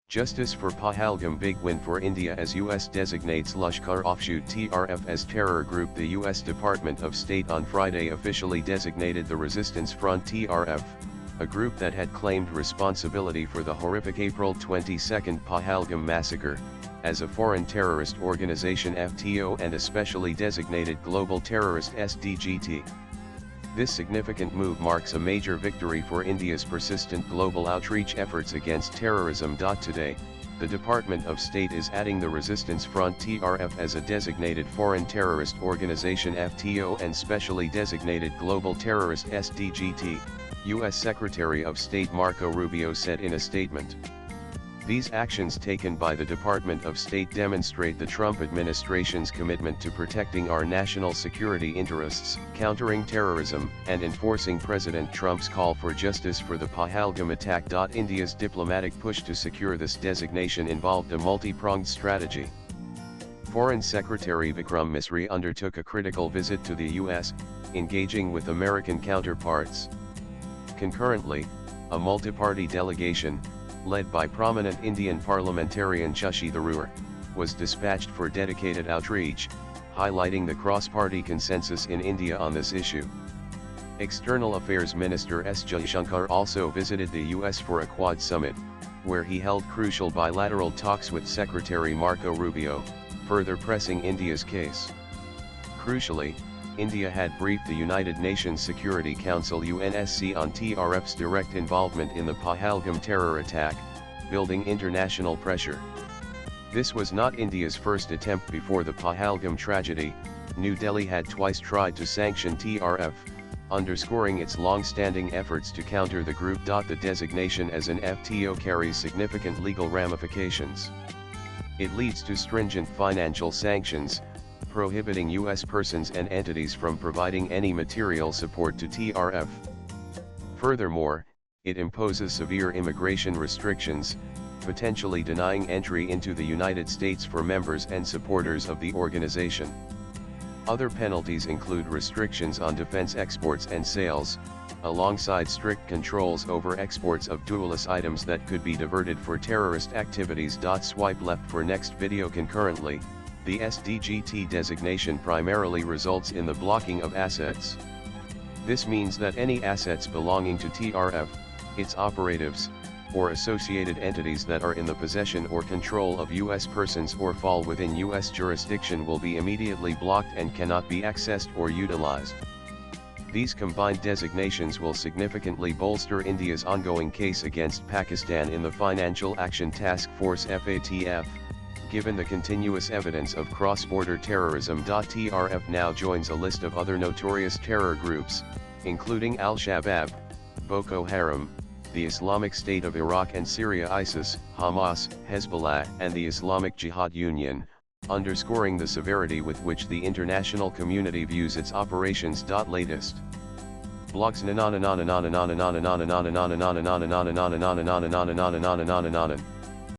Justice for Pahalgam. Big win for India as US designates Lashkar Offshoot TRF as terror group. The US Department of State on Friday officially designated the Resistance Front TRF, a group that had claimed responsibility for the horrific April 22 Pahalgam massacre, as a foreign terrorist organization FTO and a specially designated global terrorist SDGT. This significant move marks a major victory for India's persistent global outreach efforts against terrorism. Today, the Department of State is adding the Resistance Front TRF as a designated foreign terrorist organization FTO and specially designated global terrorist SDGT, U.S. Secretary of State Marco Rubio said in a statement. These actions taken by the Department of State demonstrate the Trump administration's commitment to protecting our national security interests, countering terrorism, and enforcing President Trump's call for justice for the Pahalgam attack. India's diplomatic push to secure this designation involved a multi-pronged strategy. Foreign Secretary Vikram Misri undertook a critical visit to the U.S., engaging with American counterparts. Concurrently, a multi-party delegation, led by prominent Indian parliamentarian Shashi Tharoor, was dispatched for dedicated outreach, highlighting the cross-party consensus in India on this issue. External Affairs Minister S. Jaishankar also visited the U.S. for a Quad summit, where he held crucial bilateral talks with Secretary Marco Rubio, further pressing India's case. Crucially, India had briefed the United Nations Security Council UNSC on TRF's direct involvement in the Pahalgam terror attack, building international pressure. This was not India's first attempt. Before the Pahalgam tragedy, New Delhi had twice tried to sanction TRF, underscoring its long-standing efforts to counter the group. The designation as an FTO carries significant legal ramifications. It leads to stringent financial sanctions, prohibiting U.S. persons and entities from providing any material support to TRF. Furthermore, it imposes severe immigration restrictions, potentially denying entry into the United States for members and supporters of the organization. Other penalties include restrictions on defense exports and sales, alongside strict controls over exports of dual-use items that could be diverted for terrorist activities. Swipe left for next video. Concurrently, the SDGT designation primarily results in the blocking of assets. This means that any assets belonging to TRF, its operatives, or associated entities that are in the possession or control of U.S. persons or fall within U.S. jurisdiction will be immediately blocked and cannot be accessed or utilized. These combined designations will significantly bolster India's ongoing case against Pakistan in the Financial Action Task Force FATF. Given the continuous evidence of cross-border terrorism. TRF now joins a list of other notorious terror groups, including Al-Shabaab, Boko Haram, the Islamic State of Iraq and Syria, ISIS, Hamas, Hezbollah, and the Islamic Jihad Union, underscoring the severity with which the international community views its operations. Latest blogs.